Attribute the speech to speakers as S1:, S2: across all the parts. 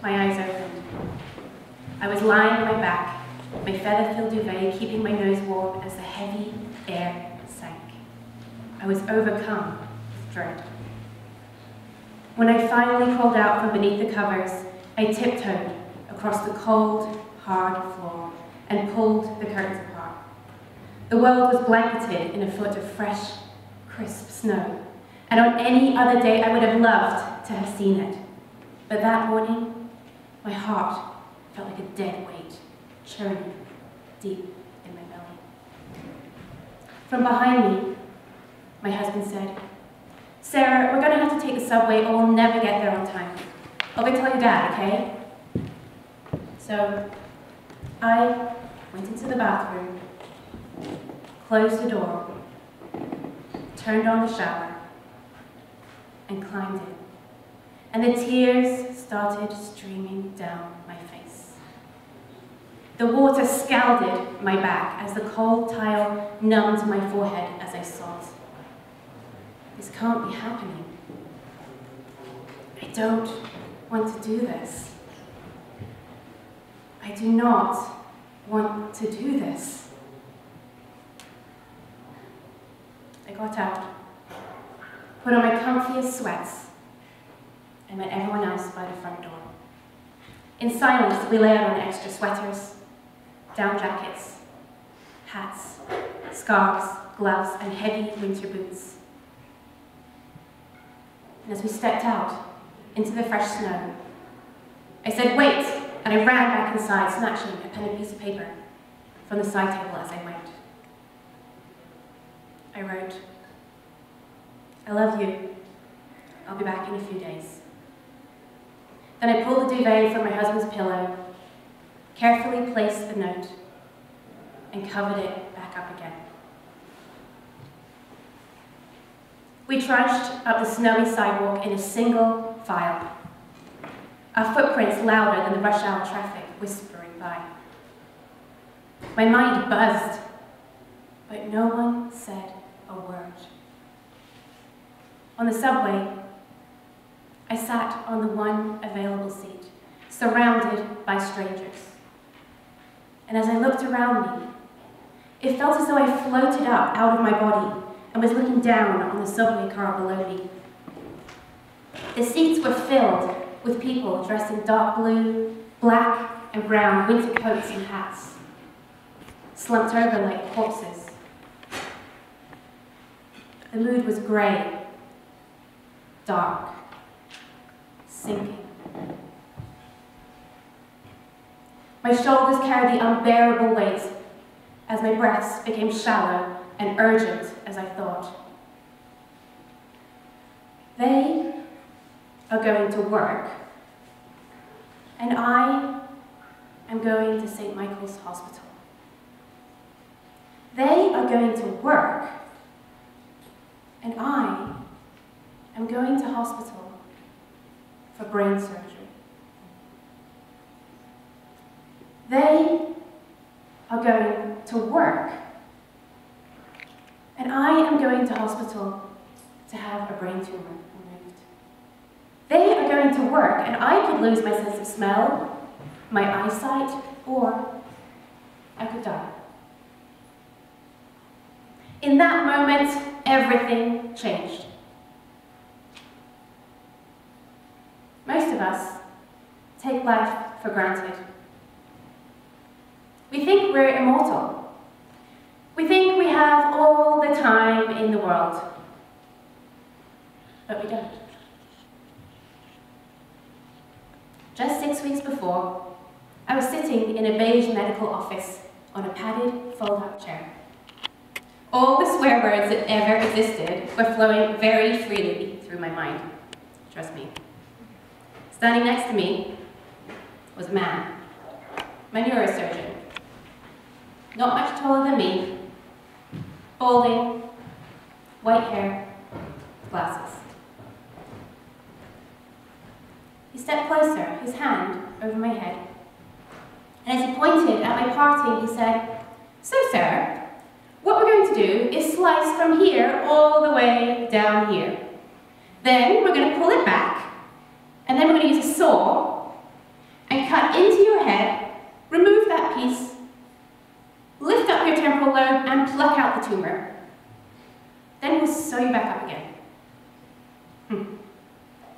S1: my eyes opened. I was lying on my back, my feather-filled duvet keeping my nose warm as the heavy air sank. I was overcome with dread. When I finally crawled out from beneath the covers, I tiptoed across the cold, hard floor and pulled the curtains apart. The world was blanketed in a foot of fresh, crisp snow, and on any other day I would have loved to have seen it. But that morning, my heart felt like a dead weight, churning deep in my belly. From behind me, my husband said, "Sarah, we're going to have to take the subway or we'll never get there on time. I'll go tell your dad, okay?" So I went into the bathroom, closed the door, turned on the shower, and climbed in. And the tears started streaming down my face. The water scalded my back as the cold tile numbed my forehead as I sobbed. This can't be happening. I don't want to do this. I do not want to do this. I got out, put on my comfiest sweats, and met everyone else by the front door. In silence, we layered on extra sweaters, down jackets, hats, scarves, gloves, and heavy winter boots. And as we stepped out into the fresh snow, I said, "Wait!" and I ran back inside, snatching a pen and piece of paper from the side table as I went. I wrote, "I love you. I'll be back in a few days." Then I pulled the duvet from my husband's pillow, carefully placed the note, and covered it back up again. We trudged up the snowy sidewalk in a single file, our footprints louder than the rush hour traffic whispering by. My mind buzzed, but no one said a word. On the subway, I sat on the one available seat, surrounded by strangers. And as I looked around me, it felt as though I floated up out of my body and was looking down on the subway car below me. The seats were filled with people dressed in dark blue, black, and brown winter coats and hats, slumped over like corpses. The mood was grey, dark, sinking. My shoulders carried the unbearable weight as my breaths became shallow and urgent as I thought. They are going to work, and I am going to St. Michael's Hospital. They are going to work, and I am going to hospital for brain surgery. They are going to work, and I am going to hospital to have a brain tumor removed. They are going to work, and I could lose my sense of smell, my eyesight, or I could die. In that moment, everything changed. Most of us take life for granted. We think we're immortal. We think we have all the time in the world. But we don't. Just 6 weeks before, I was sitting in a beige medical office on a padded fold-up chair. All the swear words that ever existed were flowing very freely through my mind. Trust me. Standing next to me was a man, my neurosurgeon. Not much taller than me, balding, white hair, glasses. He stepped closer, his hand over my head, and as he pointed at my parting, he said, "So, sir, what we're going to do is slice from here all the way down here. Then we're going to pull it back, and then we're going to use a saw tumour. Then we'll sew you back up again.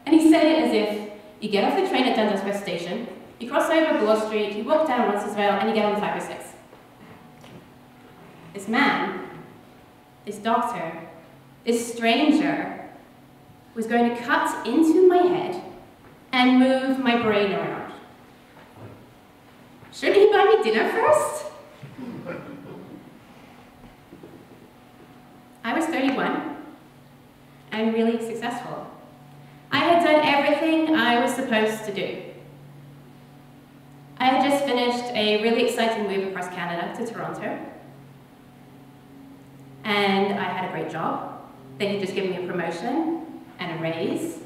S1: And he said it as if you get off the train at Dundas West Station, you cross over Bloor Street, you walk down Roncesvalles, and you get on the 506. This man, this doctor, this stranger, was going to cut into my head and move my brain around. Shouldn't he buy me dinner first? I was 31 and really successful. I had done everything I was supposed to do. I had just finished a really exciting move across Canada to Toronto. And I had a great job. They had just given me a promotion and a raise.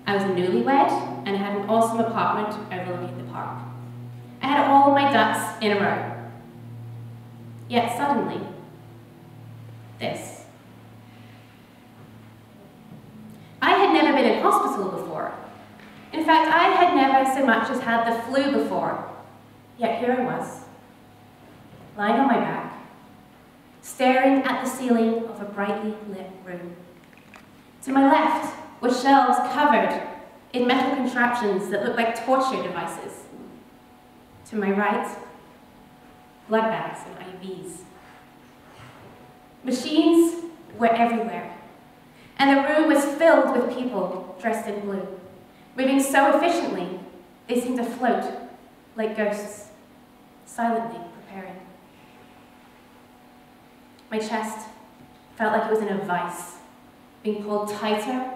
S1: I was a newlywed and I had an awesome apartment overlooking the park. I had all my ducks in a row. Yet suddenly, this. I had never been in hospital before. In fact, I had never so much as had the flu before. Yet here I was, lying on my back, staring at the ceiling of a brightly lit room. To my left were shelves covered in metal contraptions that looked like torture devices. To my right, blood bags and IVs. Machines were everywhere, and the room was filled with people dressed in blue, moving so efficiently they seemed to float like ghosts, silently preparing. My chest felt like it was in a vice, being pulled tighter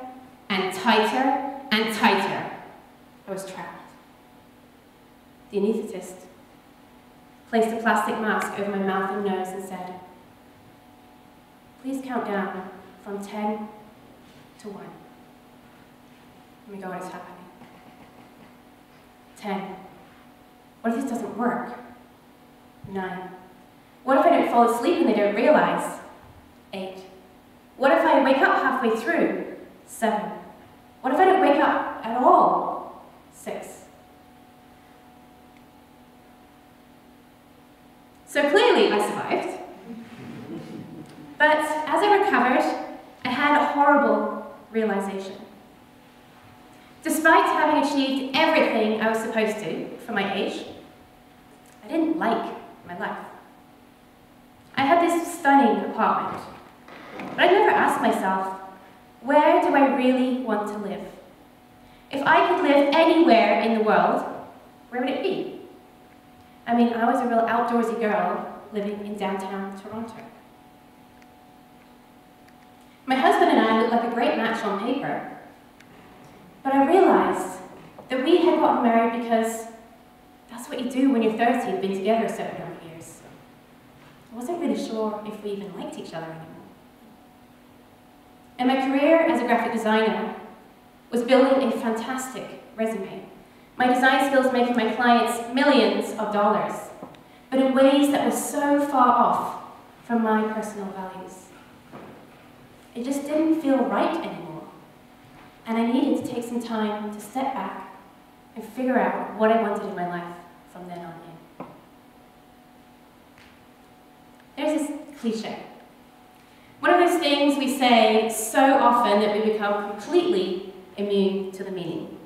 S1: and tighter and tighter. I was trapped. The anaesthetist placed a plastic mask over my mouth and nose and said, "Please count down from 10 to 1. Oh my God, it's happening. 10. What if this doesn't work? 9. What if I don't fall asleep and they don't realize? 8. What if I wake up halfway through? 7. What if I don't wake up at all? 6. So clearly I survived. But as I recovered, I had a horrible realization. Despite having achieved everything I was supposed to for my age, I didn't like my life. I had this stunning apartment, but I never asked myself, where do I really want to live? If I could live anywhere in the world, where would it be? I mean, I was a real outdoorsy girl living in downtown Toronto. My husband and I looked like a great match on paper, but I realized that we had gotten married because that's what you do when you're 30 and been together a certain number of years. I wasn't really sure if we even liked each other anymore. And my career as a graphic designer was building a fantastic resume. My design skills making my clients millions of dollars, but in ways that were so far off from my personal values. It just didn't feel right anymore, and I needed to take some time to step back and figure out what I wanted in my life from then on in. There's this cliche. One of those things we say so often that we become completely immune to the meaning.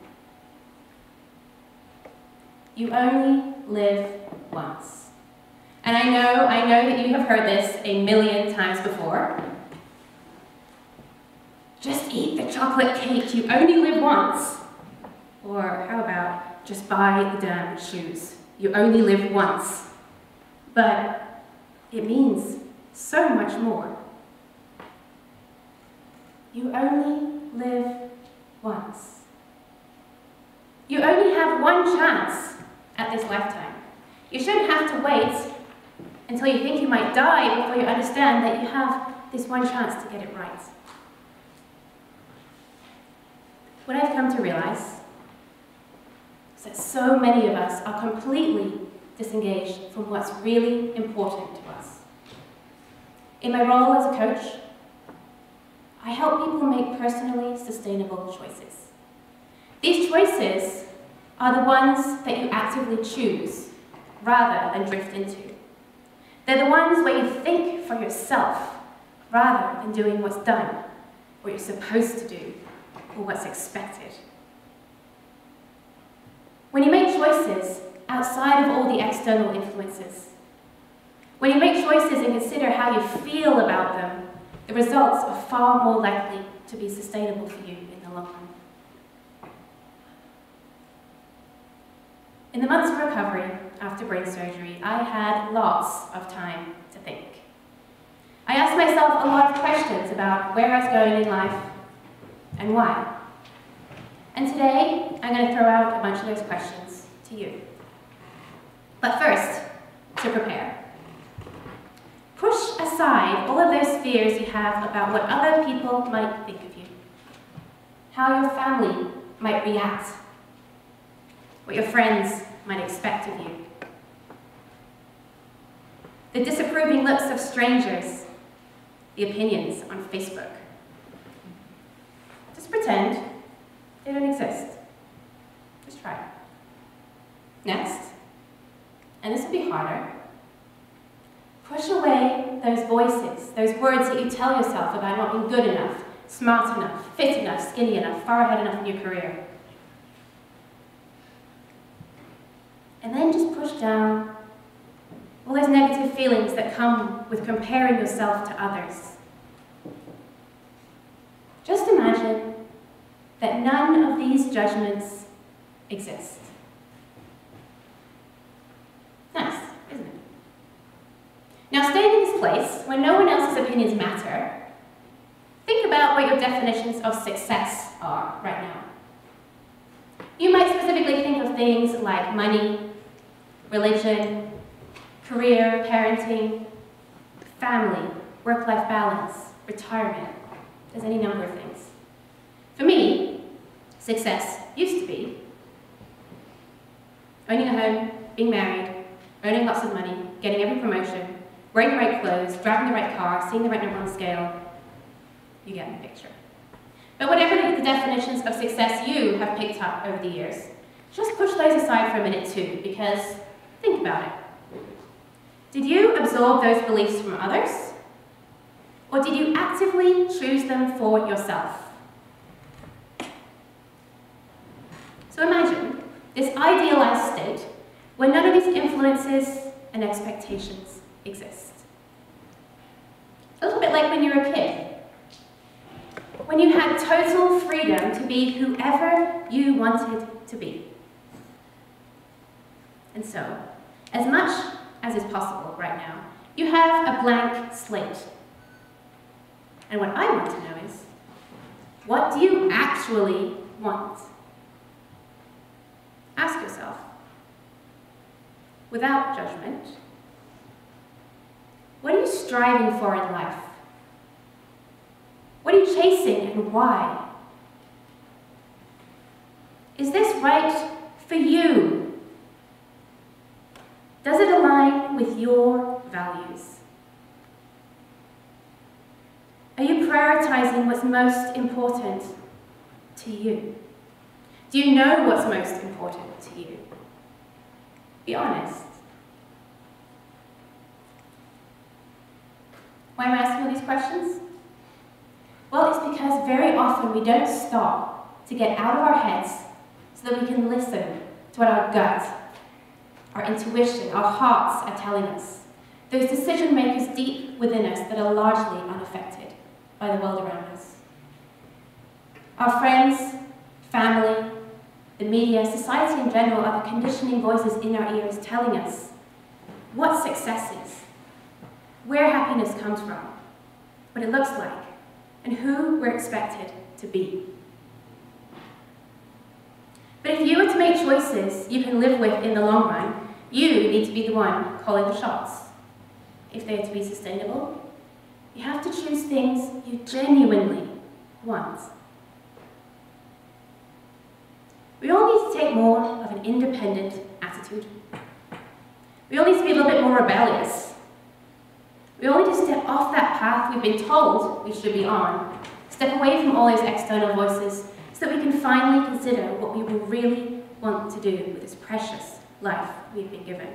S1: You only live once. And I know that you have heard this a million times before. Just eat the chocolate cake, you only live once. Or how about, just buy the damn shoes, you only live once. But it means so much more. You only live once. You only have one chance at this lifetime. You shouldn't have to wait until you think you might die before you understand that you have this one chance to get it right. What I've come to realize is that so many of us are completely disengaged from what's really important to us. In my role as a coach, I help people make personally sustainable choices. These choices are the ones that you actively choose rather than drift into. They're the ones where you think for yourself rather than doing what's done, what you're supposed to do, or what's expected. When you make choices outside of all the external influences, when you make choices and consider how you feel about them, the results are far more likely to be sustainable for you in the long run. In the months of recovery after brain surgery, I had lots of time to think. I asked myself a lot of questions about where I was going in life and why. And today, I'm going to throw out a bunch of those questions to you. But first, to prepare. Push aside all of those fears you have about what other people might think of you, how your family might react, what your friends might expect of you, the disapproving looks of strangers, the opinions on Facebook. Just pretend they don't exist. Just try. Next, and this will be harder, push away those voices, those words that you tell yourself about not being good enough, smart enough, fit enough, skinny enough, far ahead enough in your career. And then just push down all those negative feelings that come with comparing yourself to others. Just imagine that none of these judgments exist. Nice, isn't it? Now, staying in this place, when no one else's opinions matter, think about what your definitions of success are right now. You might specifically think of things like money, religion, career, parenting, family, work-life balance, retirement. There's any number of things. For me, success used to be owning a home, being married, earning lots of money, getting every promotion, wearing the right clothes, driving the right car, seeing the right number on the scale. You get the picture. But whatever the definitions of success you have picked up over the years, just push those aside for a minute too, because think about it. Did you absorb those beliefs from others? Or did you actively choose them for yourself? So imagine this idealized state where none of these influences and expectations exist. A little bit like when you were a kid. When you had total freedom to be whoever you wanted to be. And so, as much as is possible right now, you have a blank slate. And what I want to know is, what do you actually want? Ask yourself, without judgment, what are you striving for in life? What are you chasing and why? Is this right for you? Does it align with your values? Are you prioritizing what's most important to you? Do you know what's most important to you? Be honest. Why am I asking all these questions? Well, it's because very often we don't stop to get out of our heads so that we can listen to what our gut, our intuition, our hearts are telling us. Those decision makers deep within us that are largely unaffected by the world around us. Our friends, family, the media, society in general are the conditioning voices in our ears telling us what success is, where happiness comes from, what it looks like, and who we're expected to be. But if you were to make choices you can live with in the long run, you need to be the one calling the shots. If they are to be sustainable, you have to choose things you genuinely want. We all need to take more of an independent attitude. We all need to be a little bit more rebellious. We all need to step off that path we've been told we should be on, step away from all those external voices so that we can finally consider what we will really want to do with this precious life we've been given.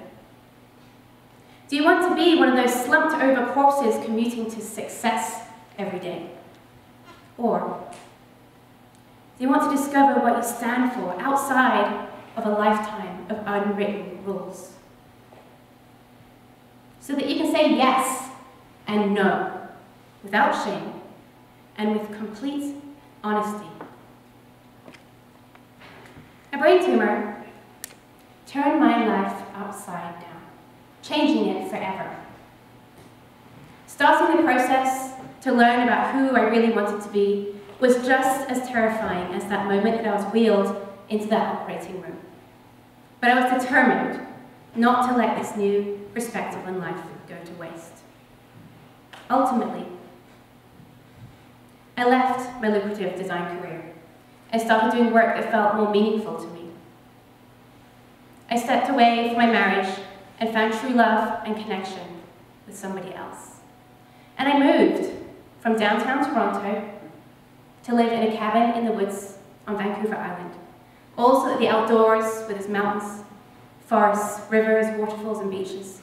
S1: Do you want to be one of those slumped over corpses commuting to success every day? Or do you want to discover what you stand for outside of a lifetime of unwritten rules? So that you can say yes and no without shame and with complete honesty. A brain tumor turned my life upside down, changing it forever. Starting the process to learn about who I really wanted to be was just as terrifying as that moment that I was wheeled into that operating room. But I was determined not to let this new perspective on life go to waste. Ultimately, I left my lucrative design career and started doing work that felt more meaningful to me. I stepped away from my marriage and found true love and connection with somebody else. And I moved from downtown Toronto to live in a cabin in the woods on Vancouver Island, also the outdoors with its mountains, forests, rivers, waterfalls, and beaches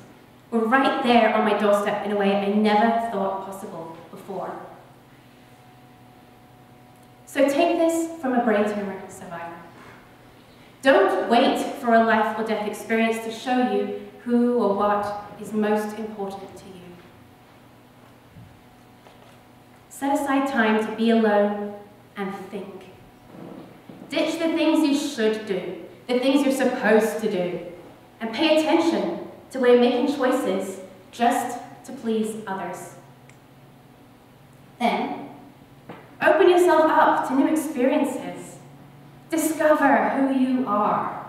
S1: were right there on my doorstep in a way I never thought possible before. So take this from a brain tumor survivor. Don't wait for a life or death experience to show you who or what is most important to you. Set aside time to be alone and think. Ditch the things you should do, the things you're supposed to do, and pay attention to where you're making choices just to please others. Then, open yourself up to new experiences. Discover who you are.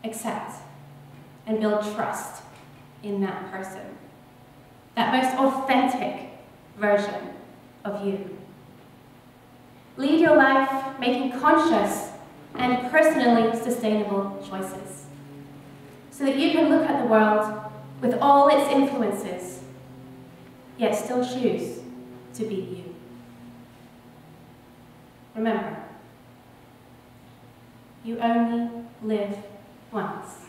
S1: Accept and build trust in that person. That most authentic version of you. Lead your life making conscious and personally sustainable choices so that you can look at the world with all its influences, yet still choose to be you. Remember, you only live once.